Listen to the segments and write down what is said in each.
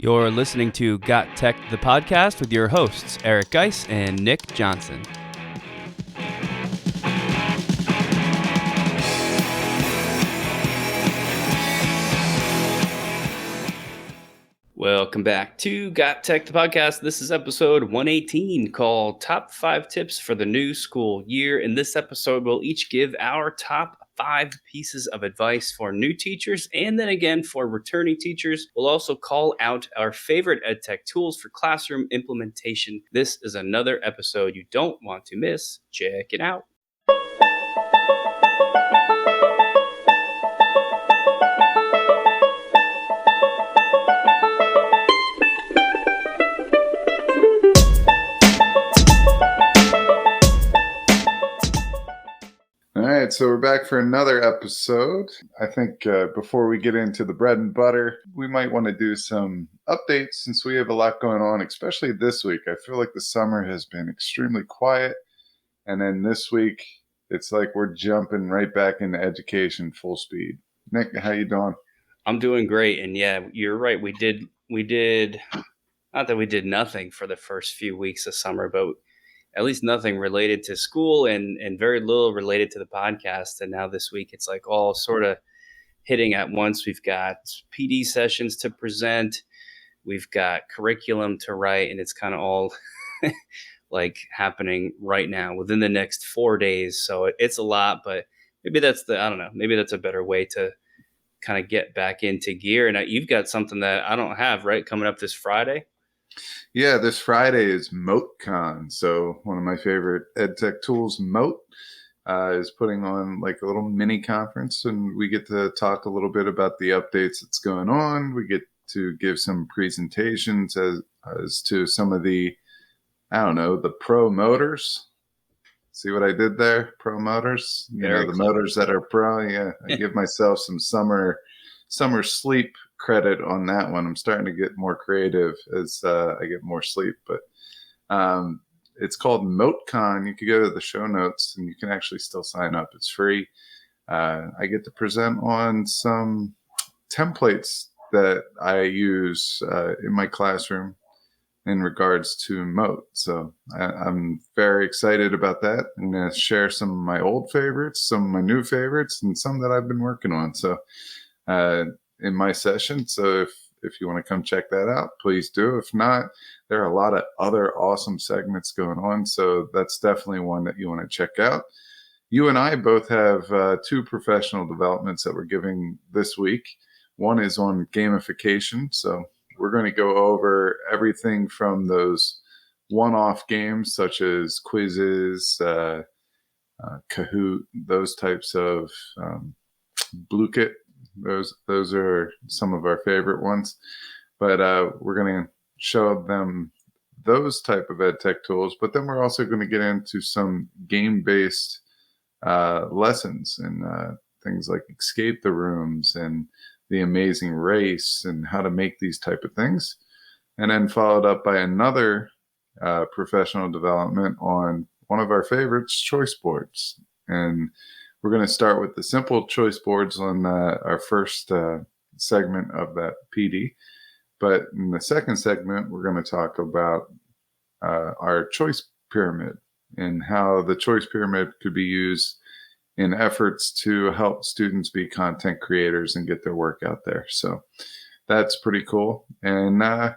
You're listening to GotTechED the Podcast with your hosts, Eric Guise and Nick Johnson. Welcome back to GotTechED the Podcast. This is episode 118 called Top 5 Tips for the New School Year. In this episode, we'll each give our top 5 pieces of advice for new teachers, and then again for returning teachers. We'll also call out our favorite EdTech tools for classroom implementation. This is another episode you don't want to miss. Check it out. All right, so we're back for another episode. I think before we get into the bread and butter, we might want to do some updates since we have a lot going on, especially this week. I feel like the summer has been extremely quiet. And then this week, it's like we're jumping right back into education full speed. Nick, how you doing? I'm doing great. And yeah, you're right. We did, not that we did nothing for the first few weeks of summer, but at least nothing related to school and very little related to the podcast. And now this week, it's like all sort of hitting at once. We've got PD sessions to present. We've got curriculum to write, and it's kind of all like happening right now within the next 4 days. So it's a lot, but maybe that's maybe that's a better way to kind of get back into gear. And you've got something that I don't have, right? Coming up this Friday. Yeah, this Friday is MoCon. So one of my favorite EdTech tools, Mote, is putting on like a little mini conference, and we get to talk a little bit about the updates that's going on. We get to give some presentations as to some of the, the pro motors. See what I did there? Pro motors. The motors that are pro. Yeah, I give myself some summer sleep credit on that one. I'm starting to get more creative as I get more sleep, but it's called MoCon. You can go to the show notes and you can actually still sign up. It's free. I get to present on some templates that I use in my classroom in regards to Mote. So I'm very excited about that. I'm going to share some of my old favorites, some of my new favorites, and some that I've been working on. So in my session. So if you want to come check that out, please do. If not, there are a lot of other awesome segments going on. So that's definitely one that you want to check out. You and I both have 2 professional developments that we're giving this week. One is on gamification. So we're going to go over everything from those one-off games such as quizzes, Kahoot, those types of Blue-Kit. Those are some of our favorite ones, but we're going to show them those type of EdTech tools. But then we're also going to get into some game-based lessons and things like Escape the Rooms and The Amazing Race and how to make these type of things. And then followed up by another professional development on one of our favorites, Choiceboards. And we're going to start with the simple choice boards on our first segment of that PD. But in the second segment, we're going to talk about our choice pyramid and how the choice pyramid could be used in efforts to help students be content creators and get their work out there. So that's pretty cool. And I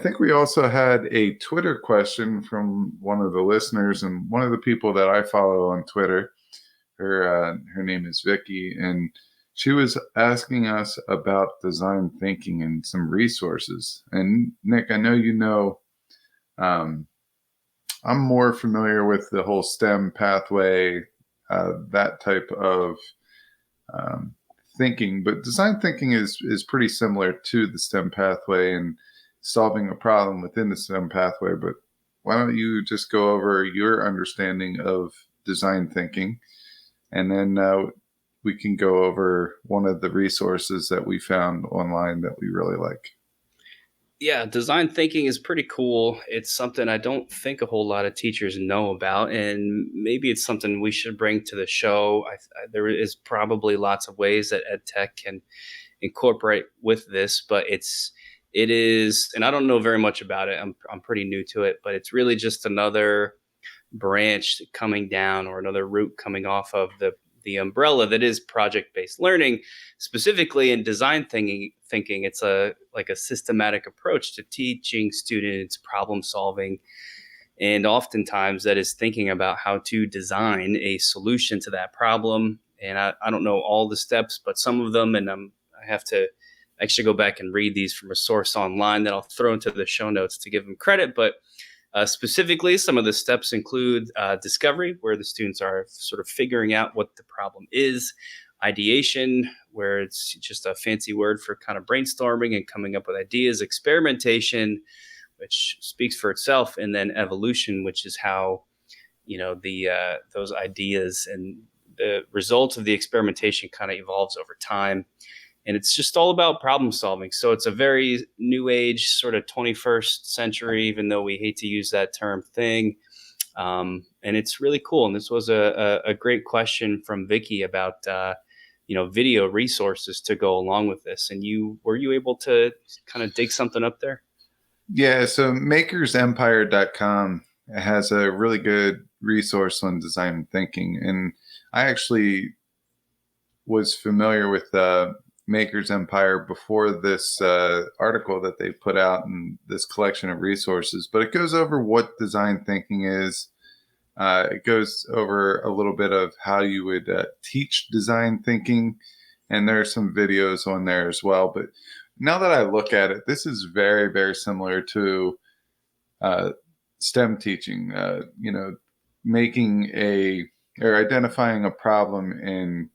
think we also had a Twitter question from one of the listeners and one of the people that I follow on Twitter. Her name is Vicky, and she was asking us about design thinking and some resources. And Nick, I know I'm more familiar with the whole STEM pathway, that type of thinking, but design thinking is pretty similar to the STEM pathway and solving a problem within the STEM pathway. But why don't you just go over your understanding of design thinking? And then we can go over one of the resources that we found online that we really like. Yeah, design thinking is pretty cool. It's something I don't think a whole lot of teachers know about, and maybe it's something we should bring to the show. There is probably lots of ways that EdTech can incorporate with this, but it's It is, and I don't know very much about it. I'm pretty new to it, but it's really just another branch coming down, or another root coming off of the umbrella that is project-based learning. Specifically in design thinking, it's a systematic approach to teaching students problem solving, and oftentimes that is thinking about how to design a solution to that problem. And I don't know all the steps, but some of them, and I have to actually go back and read these from a source online that I'll throw into the show notes to give them credit. But specifically, some of the steps include discovery, where the students are sort of figuring out what the problem is; ideation, where it's just a fancy word for kind of brainstorming and coming up with ideas; experimentation, which speaks for itself; and then evolution, which is how the those ideas and the results of the experimentation kind of evolves over time. And it's just all about problem solving. So it's a very new age, sort of 21st century, even though we hate to use that term, thing. And it's really cool. And this was a great question from Vicky about video resources to go along with this. And were you able to kind of dig something up there? Yeah, so makersempire.com has a really good resource on design thinking. And I actually was familiar with Maker's Empire before this article that they put out in this collection of resources. But it goes over what design thinking is. It goes over a little bit of how you would teach design thinking. And there are some videos on there as well. But now that I look at it, this is very, very similar to STEM teaching, identifying a problem and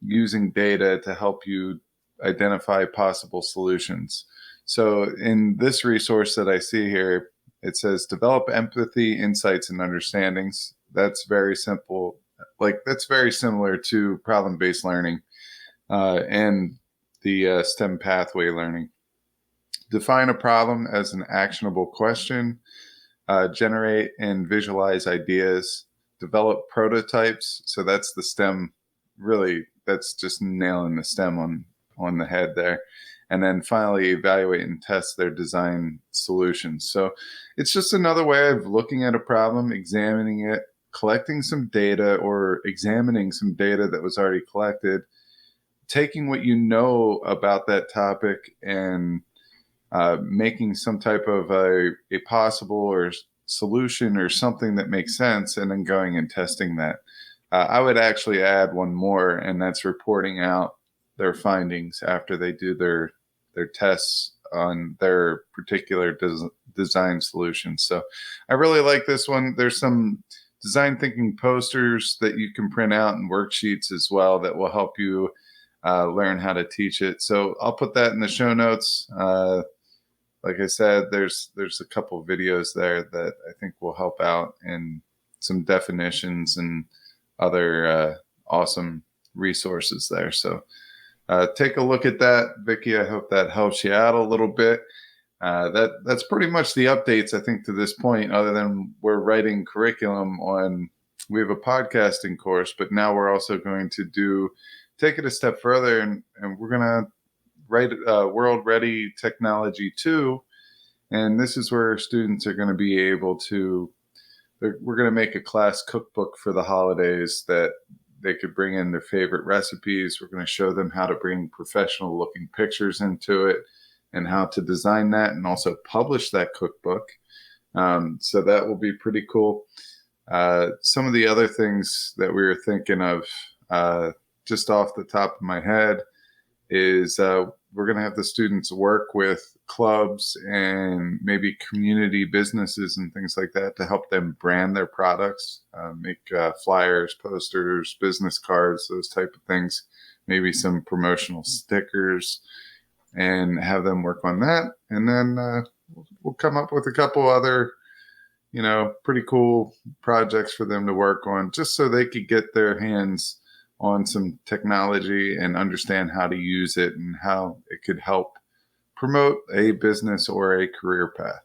using data to help you identify possible solutions. So in this resource that I see here, it says develop empathy, insights, and understandings. That's very simple. That's very similar to problem-based learning and the STEM pathway learning. Define a problem as an actionable question. Generate and visualize ideas. Develop prototypes. So that's the STEM. Really, that's just nailing the STEM on the head there. And then finally, evaluate and test their design solutions. So it's just another way of looking at a problem, examining it, collecting some data, or examining some data that was already collected, taking what you know about that topic and making some type of a possible or solution or something that makes sense, and then going and testing that. I would actually add one more, and that's reporting out their findings after they do their tests on their particular design solution. So I really like this one. There's some design thinking posters that you can print out and worksheets as well that will help you learn how to teach it. So I'll put that in the show notes. Like I said, there's a couple videos there that I think will help out, and some definitions and other awesome resources there. So take a look at that, Vicky. I hope that helps you out a little bit. That's pretty much the updates, I think, to this point, other than we're writing curriculum on, we have a podcasting course, but now we're also going to take it a step further, and we're going to write World Ready Technology 2. And this is where students are going to be able to, we're going to make a class cookbook for the holidays that they could bring in their favorite recipes. We're going to show them how to bring professional looking pictures into it and how to design that and also publish that cookbook. So that will be pretty cool. Some of the other things that we were thinking of just off the top of my head is we're going to have the students work with clubs and maybe community businesses and things like that to help them brand their products, make flyers, posters, business cards, those type of things, maybe some promotional stickers, and have them work on that. And then we'll come up with a couple other, pretty cool projects for them to work on, just so they could get their hands on some technology and understand how to use it and how it could help promote a business or a career path.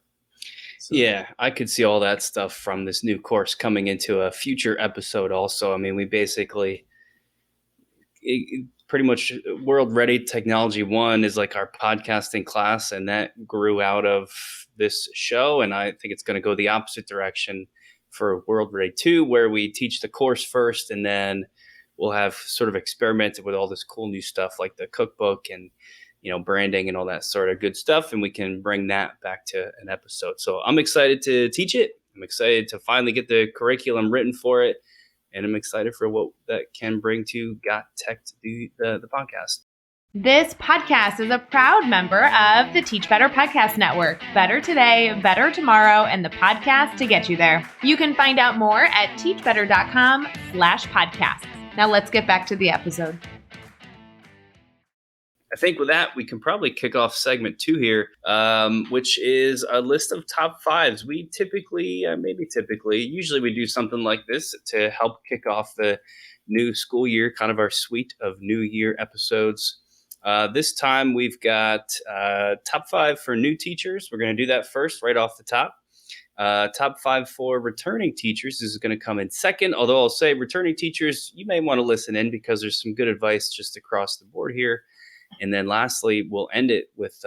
So. Yeah, I could see all that stuff from this new course coming into a future episode also. I mean, we basically pretty much World Ready Technology 1 is like our podcasting class, and that grew out of this show. And I think it's going to go the opposite direction for World Ready 2, where we teach the course first, and then we'll have sort of experimented with all this cool new stuff like the cookbook and, branding and all that sort of good stuff. And we can bring that back to an episode. So I'm excited to teach it. I'm excited to finally get the curriculum written for it. And I'm excited for what that can bring to GotTechED the podcast. This podcast is a proud member of the Teach Better Podcast Network. Better today, better tomorrow, and the podcast to get you there. You can find out more at teachbetter.com/podcasts. Now let's get back to the episode. I think with that, we can probably kick off segment 2 here, which is a list of top 5s. We usually we do something like this to help kick off the new school year, kind of our suite of New Year episodes. This time we've got top 5 for new teachers. We're going to do that first, right off the top. Top 5 for returning teachers. This is going to come in second, although I'll say returning teachers, you may want to listen in because there's some good advice just across the board here. And then lastly, we'll end it with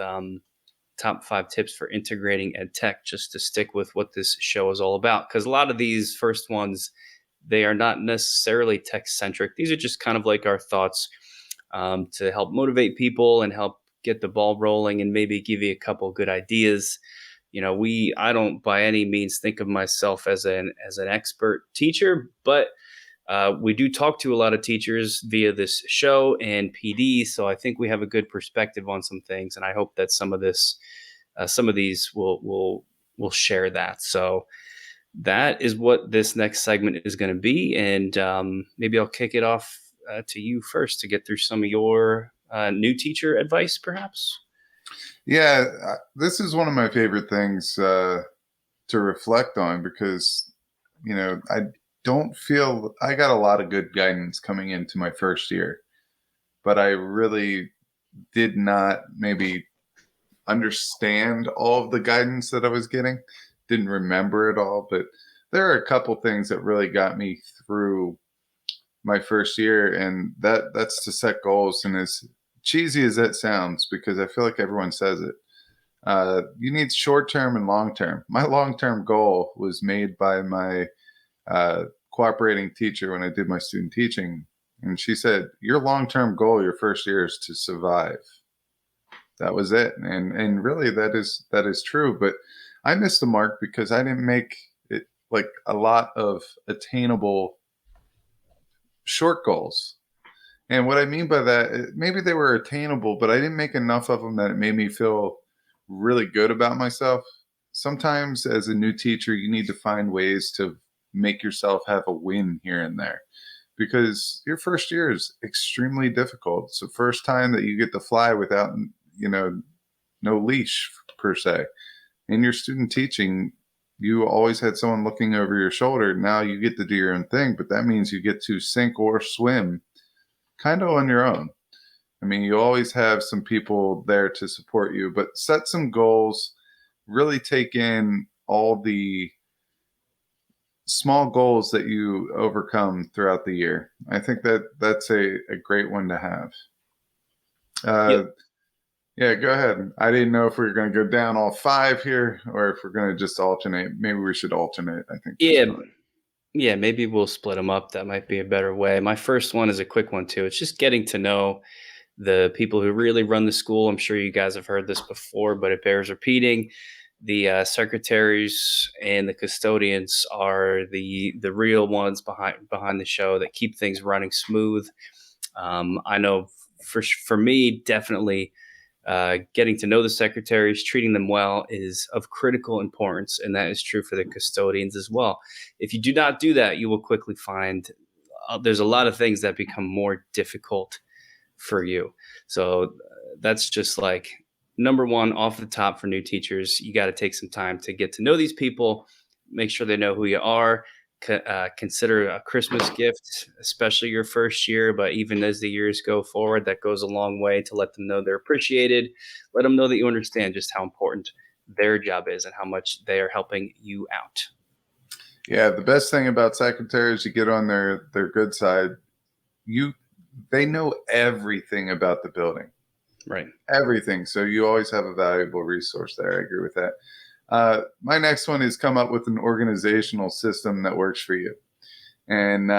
top 5 tips for integrating EdTech, just to stick with what this show is all about. Because a lot of these first ones, they are not necessarily tech-centric. These are just kind of like our thoughts to help motivate people and help get the ball rolling and maybe give you a couple good ideas. I don't by any means think of myself as an expert teacher, but we do talk to a lot of teachers via this show and PD, so I think we have a good perspective on some things, and I hope that some of these will share that. So that is what this next segment is going to be, and maybe I'll kick it off to you first to get through some of your new teacher advice, perhaps. Yeah, this is one of my favorite things to reflect on because, I don't feel I got a lot of good guidance coming into my first year, but I really did not maybe understand all of the guidance that I was getting. Didn't remember it all, but there are a couple things that really got me through my first year, and that's to set goals. And as cheesy as that sounds, because I feel like everyone says it, you need short-term and long-term. My long-term goal was made by my cooperating teacher when I did my student teaching. And she said, your long-term goal your first year is to survive. That was it. And really that is true. But I missed the mark because I didn't make it like a lot of attainable short goals. And what I mean by that, maybe they were attainable, but I didn't make enough of them that it made me feel really good about myself. Sometimes as a new teacher, you need to find ways to make yourself have a win here and there, because your first year is extremely difficult. It's the first time that you get to fly without, no leash per se. In your student teaching, you always had someone looking over your shoulder. Now you get to do your own thing, but that means you get to sink or swim kind of on your own. I mean, you always have some people there to support you, but set some goals, really take in all the small goals that you overcome throughout the year. I think that's a great one to have. Yep. Yeah, go ahead. I didn't know if we were going to go down all 5 here or if we're going to just alternate. Maybe we should alternate, I think. Yeah, maybe we'll split them up. That might be a better way. My first one is a quick one too. It's just getting to know the people who really run the school. I'm sure you guys have heard this before, but it bears repeating. The secretaries and the custodians are the real ones behind the show that keep things running smooth. I know for me, definitely getting to know the secretaries, treating them well is of critical importance, and that is true for the custodians as well. If you do not do that, you will quickly find there's a lot of things that become more difficult for you. So that's just like number one off the top for new teachers. You got to take some time to get to know these people, make sure they know who you are. Consider a Christmas gift, especially your first year, but even as the years go forward, that goes a long way to let them know they're appreciated. Let them know that you understand just how important their job is and how much they are helping you out. Yeah, the best thing about secretaries, you get on their good side. they know everything about the building. Right. Everything. So you always have a valuable resource there. I agree with that. My next one is come up with an organizational system that works for you. And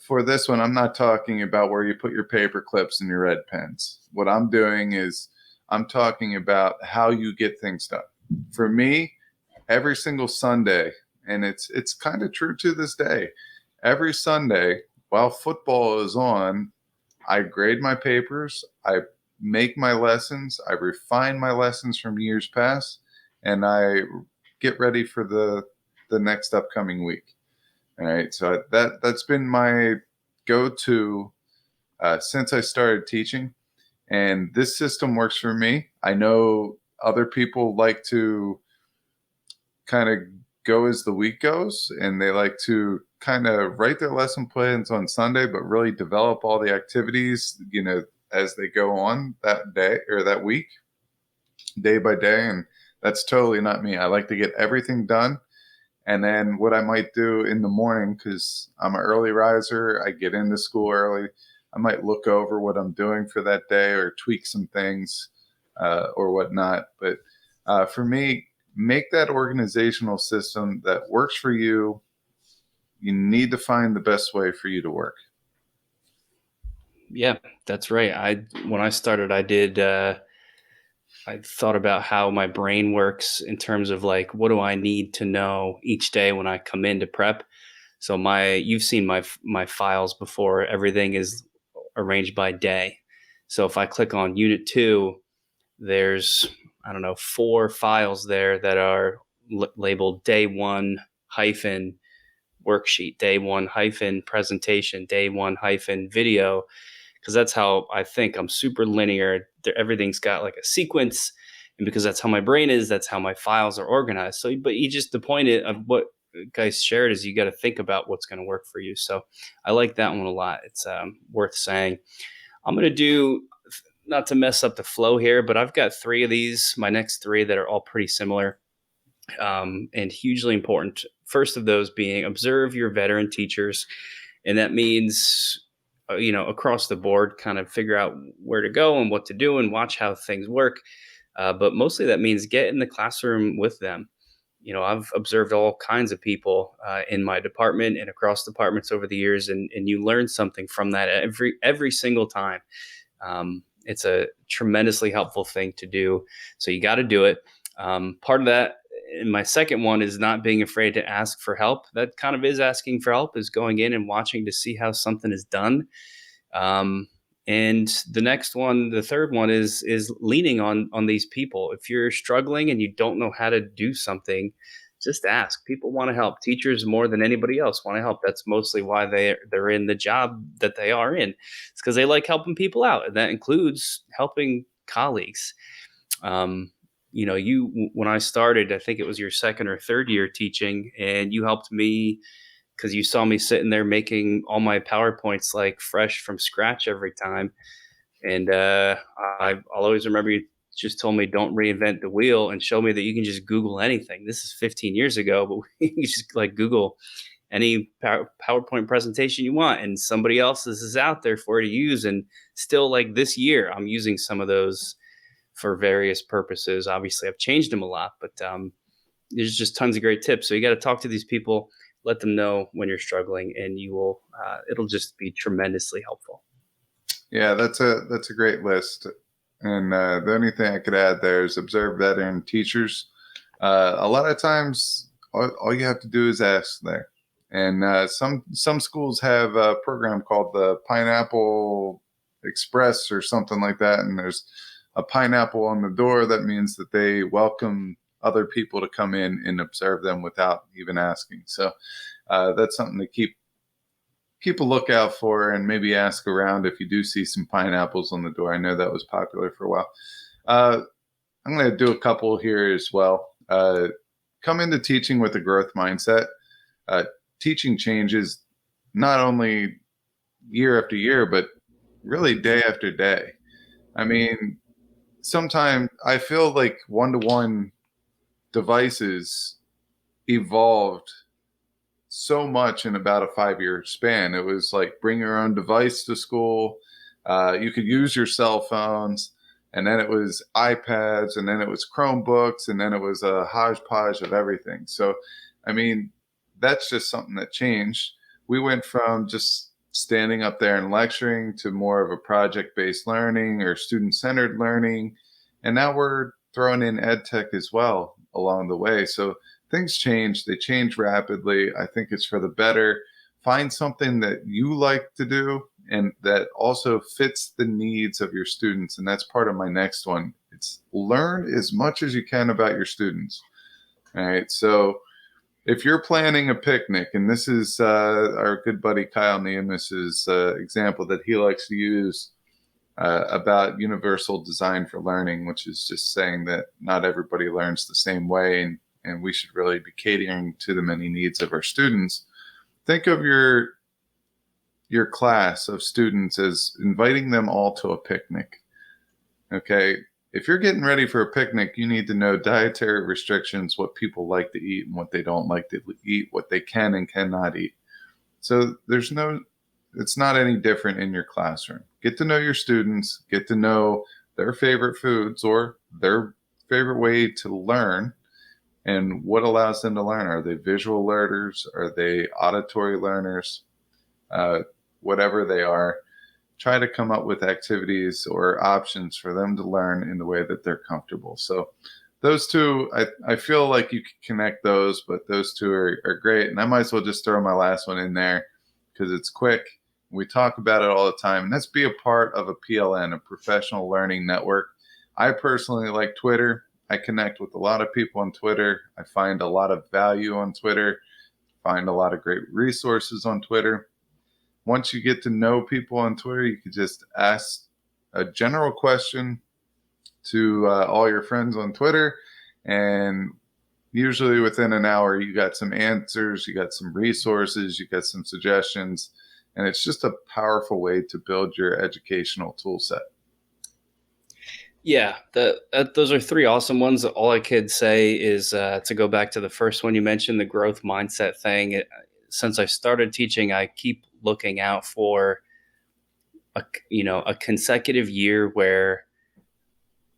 for this one, I'm not talking about where you put your paper clips and your red pens. What I'm doing is I'm talking about how you get things done. For me, every single Sunday, and it's kind of true to this day, every Sunday while football is on, I grade my papers, I make my lessons, I refine my lessons from years past, and I get ready for the next upcoming week. All right, so that's been my go-to since I started teaching, and this system works for me. I know other people like to kind of go as the week goes, and they like to kind of write their lesson plans on Sunday, but really develop all the activities, as they go on that day or that week, day by day. And that's totally not me. I like to get everything done. And then what I might do in the morning, because I'm an early riser, I get into school early, I might look over what I'm doing for that day or tweak some things or whatnot. But for me, make that organizational system that works for you. You need to find the best way for you to work. Yeah, that's right. When I started, I thought about how my brain works in terms of like, what do I need to know each day when I come in to prep? So you've seen my files before. Everything is arranged by day. So if I click on Unit 2, there's, I don't know, 4 files there that are labeled Day 1 hyphen worksheet, Day 1 hyphen presentation, Day 1 hyphen video, because that's how I think. I'm super linear. Everything's got like a sequence, and because that's how my brain is, that's how my files are organized. So, but the point of what Guise shared is you got to think about what's going to work for you. So I like that one a lot. It's worth saying. I'm going to do, not to mess up the flow here, but I've got 3 of these, my next 3 that are all pretty similar and hugely important. First of those being observe your veteran teachers. And that means, across the board, kind of figure out where to go and what to do and watch how things work. But mostly that means get in the classroom with them. I've observed all kinds of people in my department and across departments over the years, and you learn something from that every single time. It's a tremendously helpful thing to do. So you got to do it. Part of that, and my second one, is not being afraid to ask for help. That kind of is asking for help, is going in and watching to see how something is done. And the next one, the third one, is leaning on these people. If you're struggling and you don't know how to do something, just ask. People want to help. Teachers, more than anybody else, want to help. That's mostly why they're in the job that they are in. It's because they like helping people out, and that includes helping colleagues. When I started, I think it was your second or third year teaching, and you helped me because you saw me sitting there making all my PowerPoints like fresh from scratch every time. And I'll always remember you just told me, don't reinvent the wheel, and show me that you can just Google anything. This is 15 years ago, but you just like Google any PowerPoint presentation you want, and somebody else's is out there for you to use. And still, like this year, I'm using some of those for various purposes. Obviously, I've changed them a lot, but there's just tons of great tips. So you got to talk to these people, let them know when you're struggling, and you will. It'll just be tremendously helpful. Yeah, that's a great list. And the only thing I could add there is observe veteran teachers. A lot of times, all you have to do is ask there. And some schools have a program called the Pineapple Express or something like that. And there's a pineapple on the door. That means that they welcome other people to come in and observe them without even asking. So that's something to keep a lookout for, and maybe ask around if you do see some pineapples on the door. I know that was popular for a while. I'm going to do a couple here as well. Come into teaching with a growth mindset. Teaching changes not only year after year, but really day after day. I mean, sometimes I feel like one-to-one devices evolved so much in about a 5-year span. It was like bring your own device to school. You could use your cell phones, and then it was iPads, and then it was Chromebooks, and then it was a hodgepodge of everything. So, I mean, that's just something that changed. We went from just standing up there and lecturing to more of a project-based learning or student-centered learning. And now we're throwing in EdTech as well along the way. So things change. They change rapidly. I think it's for the better. Find something that you like to do and that also fits the needs of your students. And that's part of my next one. It's learn as much as you can about your students. All right. So if you're planning a picnic, and this is our good buddy Kyle Niemus's example that he likes to use about universal design for learning, which is just saying that not everybody learns the same way, and we should really be catering to the many needs of our students. Think of your class of students as inviting them all to a picnic. Okay. If you're getting ready for a picnic, you need to know dietary restrictions, what people like to eat and what they don't like to eat, what they can and cannot eat. So it's not any different in your classroom. Get to know your students, get to know their favorite foods or their favorite way to learn and what allows them to learn. Are they visual learners? Are they auditory learners? Whatever they are, try to come up with activities or options for them to learn in the way that they're comfortable. So those two, I feel like you can connect those, but those two are great. And I might as well just throw my last one in there because it's quick. We talk about it all the time. And that's be a part of a PLN, a professional learning network. I personally like Twitter. I connect with a lot of people on Twitter. I find a lot of value on Twitter, find a lot of great resources on Twitter. Once you get to know people on Twitter, you could just ask a general question to all your friends on Twitter. And usually within an hour, you got some answers, you got some resources, you got some suggestions. And it's just a powerful way to build your educational tool set. Yeah, those are three awesome ones. All I could say is to go back to the first one you mentioned, the growth mindset thing. Since I started teaching, I keep looking out for a consecutive year where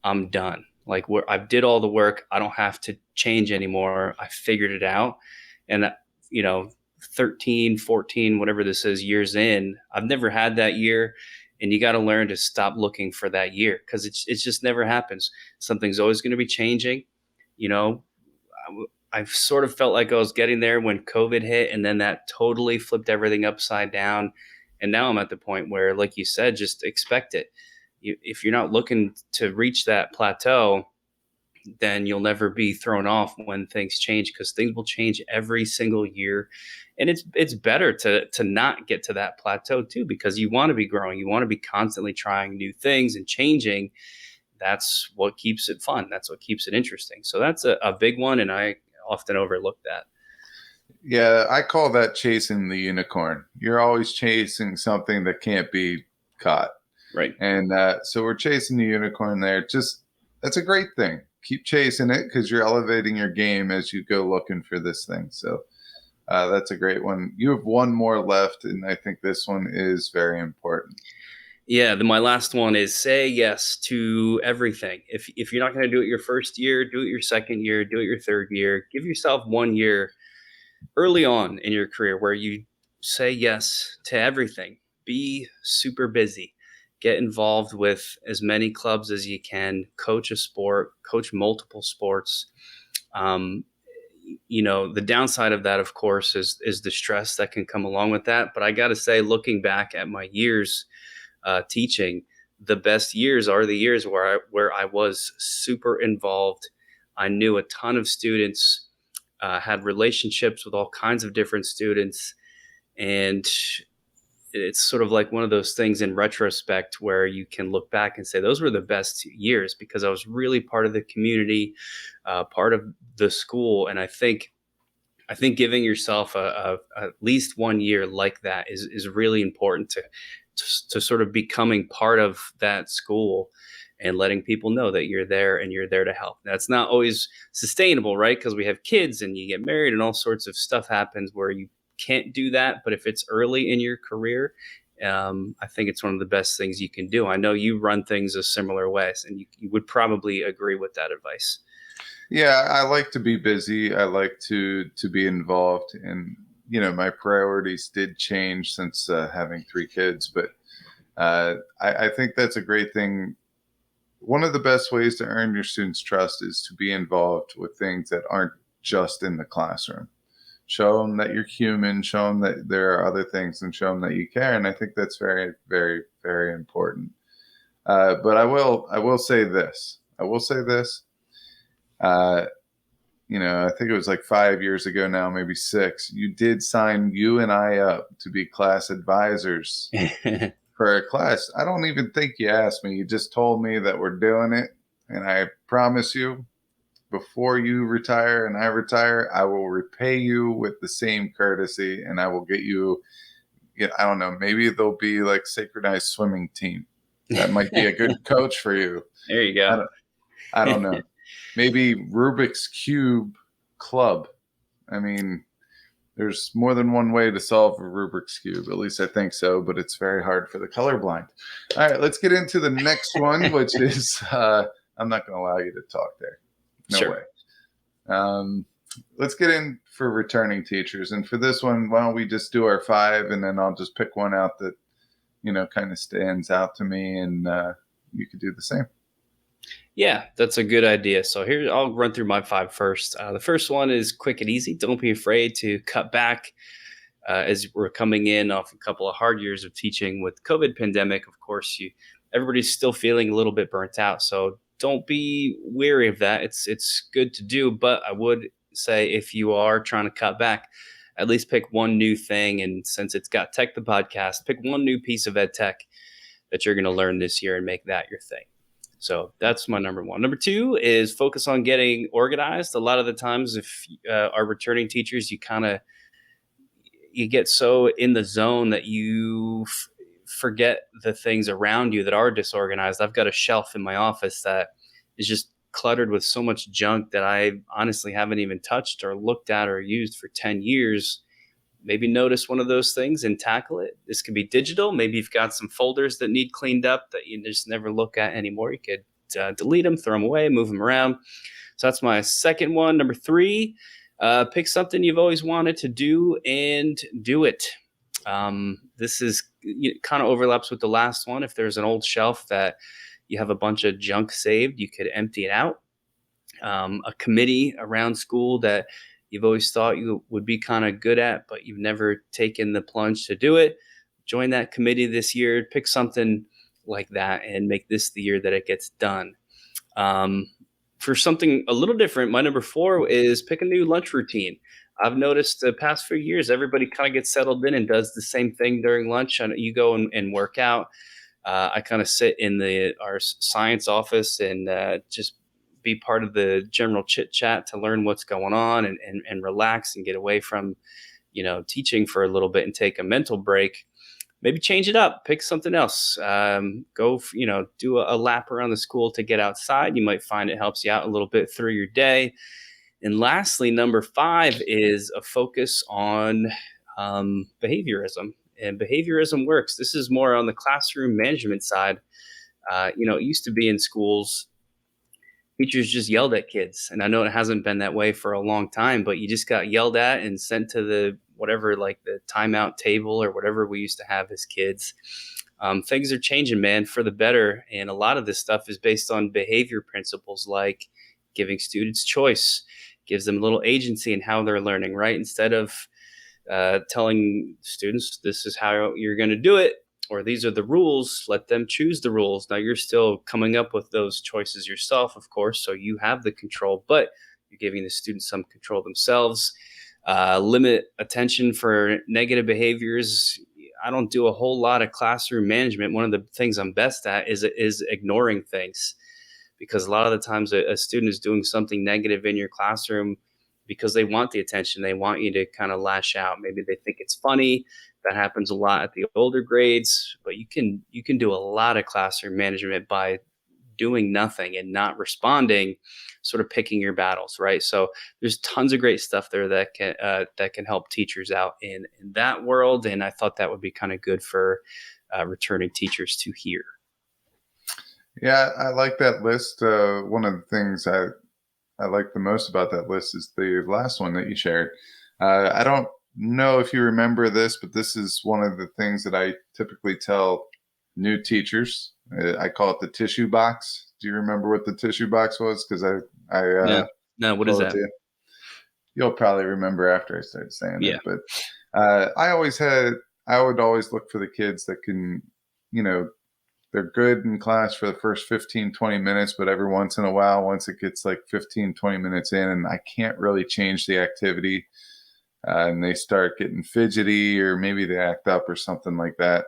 I'm done. Like where I did all the work, I don't have to change anymore. I figured it out. And 13, 14, whatever this is, years in, I've never had that year. And you got to learn to stop looking for that year because it's just never happens. Something's always going to be changing. I've sort of felt like I was getting there when COVID hit, and then that totally flipped everything upside down. And now I'm at the point where, like you said, just expect it. If you're not looking to reach that plateau, then you'll never be thrown off when things change because things will change every single year. And it's better to not get to that plateau too, because you want to be growing. You want to be constantly trying new things and changing. That's what keeps it fun. That's what keeps it interesting. So that's a big one, and I often overlook that. Yeah, I call that chasing the unicorn. You're always chasing something that can't be caught. Right. And so we're chasing the unicorn there. That's a great thing. Keep chasing it because you're elevating your game as you go looking for this thing. So that's a great one. You have one more left, and I think this one is very important. Yeah, my last one is say yes to everything. If you're not going to do it your first year, do it your second year, do it your third year. Give yourself 1 year early on in your career where you say yes to everything. Be super busy. Get involved with as many clubs as you can. Coach a sport. Coach multiple sports. The downside of that, of course, is the stress that can come along with that. But I got to say, looking back at my years teaching, the best years are the years where I was super involved. I knew a ton of students, had relationships with all kinds of different students, and it's sort of like one of those things in retrospect where you can look back and say those were the best years because I was really part of the community, part of the school, and I think giving yourself at least 1 year like that is really important to sort of becoming part of that school and letting people know that you're there and you're there to help. That's not always sustainable, right? Because we have kids and you get married and all sorts of stuff happens where you can't do that. But if it's early in your career I think it's one of the best things you can do. I know you run things a similar ways, and you would probably agree with that advice. Yeah, I like to be busy. I like to be involved, and my priorities did change since having 3 kids. But I think that's a great thing. One of the best ways to earn your students' trust is to be involved with things that aren't just in the classroom. Show them that you're human. Show them that there are other things, and show them that you care. And I think that's very, very, very important. But I will say this. Uh, I think it was like 5 years ago now, maybe 6. You did sign you and I up to be class advisors for a class. I don't even think you asked me. You just told me that we're doing it. And I promise you, before you retire and I retire, I will repay you with the same courtesy, and I will get you, I don't know, maybe there'll be like synchronized swimming team. That might be a good coach for you. There you go. I don't know. Maybe Rubik's Cube Club. I mean, there's more than one way to solve a Rubik's Cube. At least I think so, but it's very hard for the colorblind. All right, let's get into the next one, which is I'm not going to allow you to talk there. No Sure. way. Let's get in for returning teachers. And for this one, why don't we just do our 5, and then I'll just pick one out that, kind of stands out to me, and you could do the same. Yeah, that's a good idea. So here, I'll run through my 5 first. The first one is quick and easy. Don't be afraid to cut back as we're coming in off a couple of hard years of teaching with COVID pandemic. Of course, everybody's still feeling a little bit burnt out. So don't be weary of that. It's good to do. But I would say if you are trying to cut back, at least pick one new thing. And since it's GotTech the Podcast, pick one new piece of EdTech that you're going to learn this year and make that your thing. So that's my number 1. Number 2 is focus on getting organized. A lot of the times, if our returning teachers, you get so in the zone that you forget the things around you that are disorganized. I've got a shelf in my office that is just cluttered with so much junk that I honestly haven't even touched or looked at or used for 10 years. Maybe notice one of those things and tackle it. This could be digital. Maybe you've got some folders that need cleaned up that you just never look at anymore. You could delete them, throw them away, move them around. So that's my second one. Number 3, pick something you've always wanted to do and do it. This is kind of overlaps with the last one. If there's an old shelf that you have a bunch of junk saved, you could empty it out. A committee around school that you've always thought you would be kind of good at, but you've never taken the plunge to do it. Join that committee this year. Pick something like that and make this the year that it gets done. For something a little different, my number 4 is pick a new lunch routine. I've noticed the past few years, everybody kind of gets settled in and does the same thing during lunch. And you go and work out. I kind of sit in our science office and just be part of the general chit chat to learn what's going on and relax and get away from, teaching for a little bit and take a mental break. Maybe change it up, pick something else. Go, do a lap around the school to get outside. You might find it helps you out a little bit through your day. And lastly, number 5 is a focus on behaviorism. And behaviorism works. This is more on the classroom management side. It used to be in schools, teachers just yelled at kids. And I know it hasn't been that way for a long time, but you just got yelled at and sent to the timeout table or whatever we used to have as kids. Things are changing, man, for the better. And a lot of this stuff is based on behavior principles like giving students choice, gives them a little agency in how they're learning, right? Instead of telling students, this is how you're going to do it, or these are the rules, let them choose the rules. Now, you're still coming up with those choices yourself, of course, so you have the control, but you're giving the students some control themselves. Limit attention for negative behaviors. I don't do a whole lot of classroom management. One of the things I'm best at is ignoring things, because a lot of the times a student is doing something negative in your classroom because they want the attention. They want you to kind of lash out. Maybe they think it's funny. That happens a lot at the older grades, but you can do a lot of classroom management by doing nothing and not responding, sort of picking your battles, right? So there's tons of great stuff there that can help teachers out in that world, and I thought that would be kind of good for returning teachers to hear. Yeah, I like that list. One of the things I like the most about that list is the last one that you shared. I don't know if you remember this, but this is one of the things that I typically tell new teachers. I call it the tissue box. Do you remember what the tissue box was? Because No, what is told that? you. You'll probably remember after I started saying Yeah. it. But I would always look for the kids that can, they're good in class for the first 15, 20 minutes, but every once in a while, once it gets like 15, 20 minutes in and I can't really change the activity and they start getting fidgety or maybe they act up or something like that,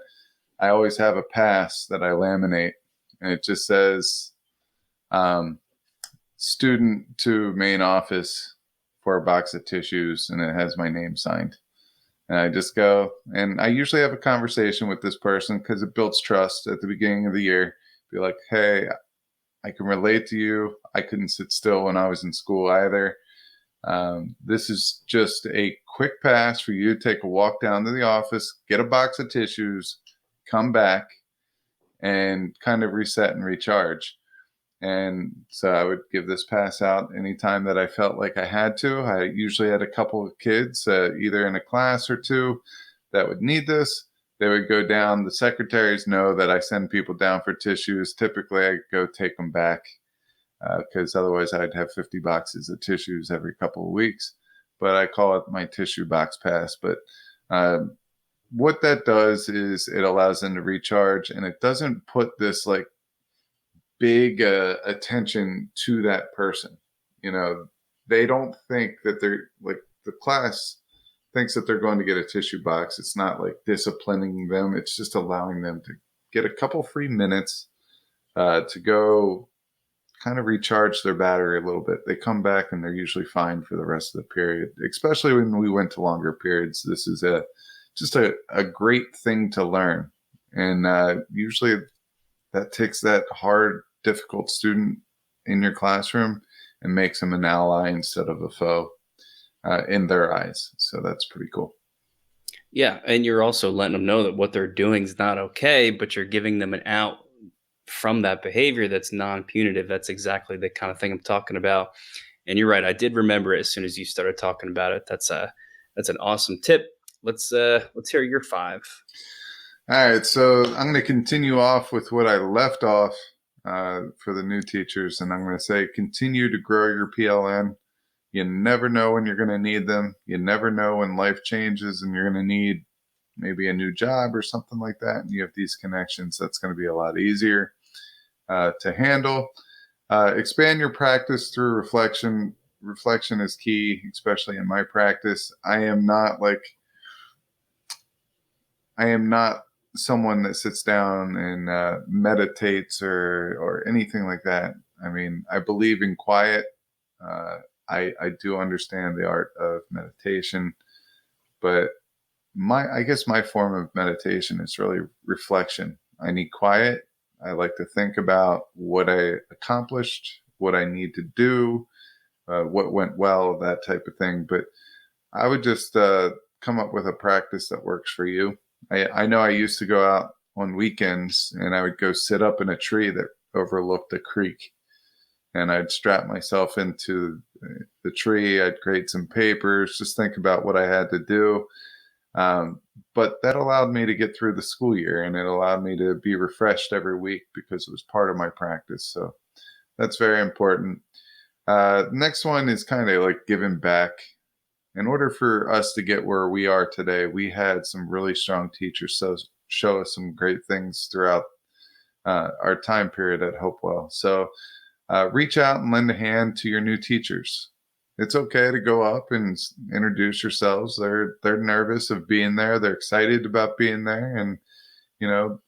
I always have a pass that I laminate and it just says student to main office for a box of tissues and it has my name signed. And I just go, and I usually have a conversation with this person because it builds trust at the beginning of the year. Be like, hey, I can relate to you. I couldn't sit still when I was in school either. This is just a quick pass for you to take a walk down to the office, get a box of tissues, come back, and kind of reset and recharge. And so I would give this pass out anytime that I felt like I had to. I usually had a couple of kids, either in a class or two, that would need this. They would go down. The secretaries know that I send people down for tissues. Typically, I go take them back because otherwise I'd have 50 boxes of tissues every couple of weeks. But I call it my tissue box pass. But what that does is it allows them to recharge, and it doesn't put this like big attention to that person. They don't think that they're like the class thinks that they're going to get a tissue box. It's not like disciplining them. It's just allowing them to get a couple free minutes to go kind of recharge their battery a little bit. They come back and they're usually fine for the rest of the period, especially when we went to longer periods. This is just a great thing to learn. And usually that takes that hard, difficult student in your classroom and makes them an ally instead of a foe in their eyes. So that's pretty cool. Yeah, and you're also letting them know that what they're doing is not okay, but you're giving them an out from that behavior that's non-punitive. That's exactly the kind of thing I'm talking about. And you're right, I did remember it as soon as you started talking about it. That's an awesome tip. Let's hear your 5. All right, so I'm going to continue off with what I left off for the new teachers, and I'm going to say continue to grow your PLN. You never know when you're going to need them. You never know when life changes and you're going to need maybe a new job or something like that, and you have these connections. That's going to be a lot easier to handle. Expand your practice through reflection. Reflection is key, especially in my practice. I am not someone that sits down and meditates or anything like that. I mean, I believe in quiet. I do understand the art of meditation, but I guess my form of meditation is really reflection. I need quiet. I like to think about what I accomplished, what I need to do, what went well, that type of thing. But I would just come up with a practice that works for you. I know I used to go out on weekends and I would go sit up in a tree that overlooked a creek. And I'd strap myself into the tree. I'd create some papers, just think about what I had to do. But that allowed me to get through the school year, and it allowed me to be refreshed every week because it was part of my practice. So that's very important. Next one is kind of like giving back. In order for us to get where we are today, we had some really strong teachers show us some great things throughout our time period at Hopewell. So reach out and lend a hand to your new teachers. It's okay to go up and introduce yourselves. They're nervous of being there. They're excited about being there, and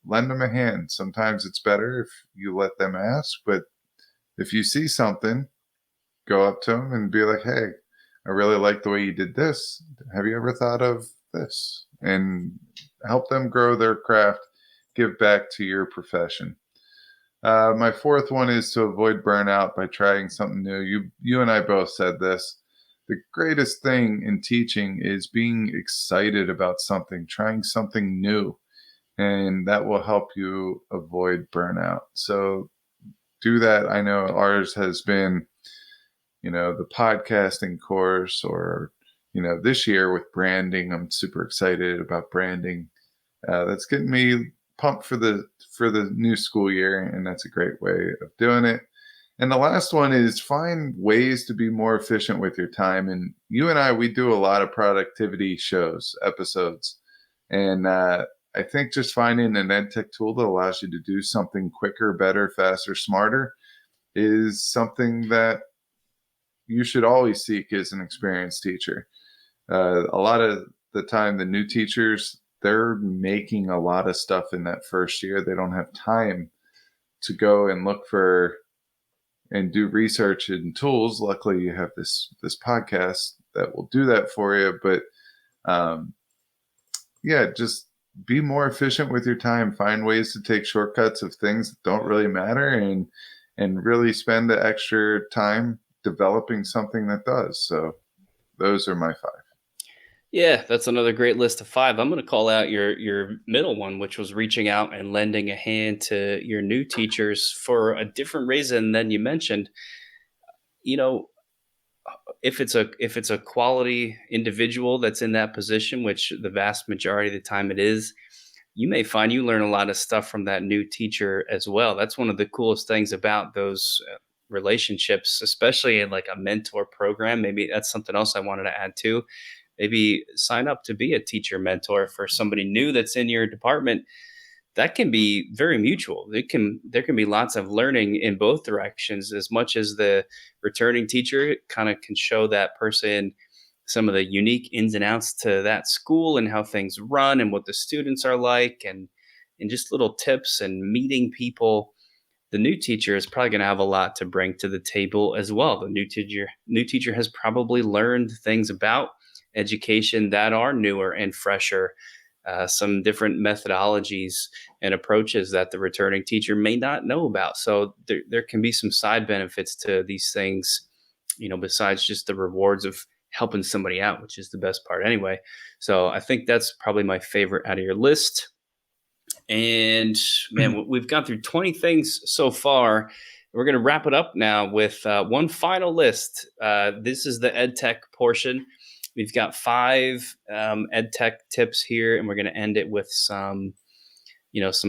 lend them a hand. Sometimes it's better if you let them ask, but if you see something, go up to them and be like, "Hey, I really like the way you did this. Have you ever thought of this?" And help them grow their craft. Give back to your profession. My fourth one is to avoid burnout by trying something new. You and I both said this. The greatest thing in teaching is being excited about something, trying something new, and that will help you avoid burnout. So do that. I know ours has been, the podcasting course, or, this year with branding. I'm super excited about branding. That's getting me pumped for the new school year, and that's a great way of doing it. And the last one is find ways to be more efficient with your time. And you and I, we do a lot of productivity episodes. And I think just finding an EdTech tool that allows you to do something quicker, better, faster, smarter is something that you should always seek as an experienced teacher. A lot of the time, the new teachers, they're making a lot of stuff in that first year. They don't have time to go and look for and do research and tools. Luckily, you have this podcast that will do that for you. But just be more efficient with your time. Find ways to take shortcuts of things that don't really matter, and really spend the extra time developing something that does. So those are my 5. Yeah, that's another great list of 5. I'm going to call out your middle one, which was reaching out and lending a hand to your new teachers for a different reason than you mentioned. If it's a quality individual that's in that position, which the vast majority of the time it is, you may find you learn a lot of stuff from that new teacher as well. That's one of the coolest things about those relationships, especially in like a mentor program. Maybe that's something else I wanted to add too. Maybe sign up to be a teacher mentor for somebody new that's in your department. That can be very mutual. There can be lots of learning in both directions. As much as the returning teacher kind of can show that person some of the unique ins and outs to that school and how things run and what the students are like, and just little tips and meeting people. The new teacher is probably going to have a lot to bring to the table as well. The new teacher has probably learned things about education that are newer and fresher, some different methodologies and approaches that the returning teacher may not know about. So there can be some side benefits to these things, besides just the rewards of helping somebody out, which is the best part anyway. So I think that's probably my favorite out of your list. And man, we've gone through 20 things so far. We're going to wrap it up now with one final list. This is the EdTech portion. We've got 5 EdTech tips here, and we're going to end it with some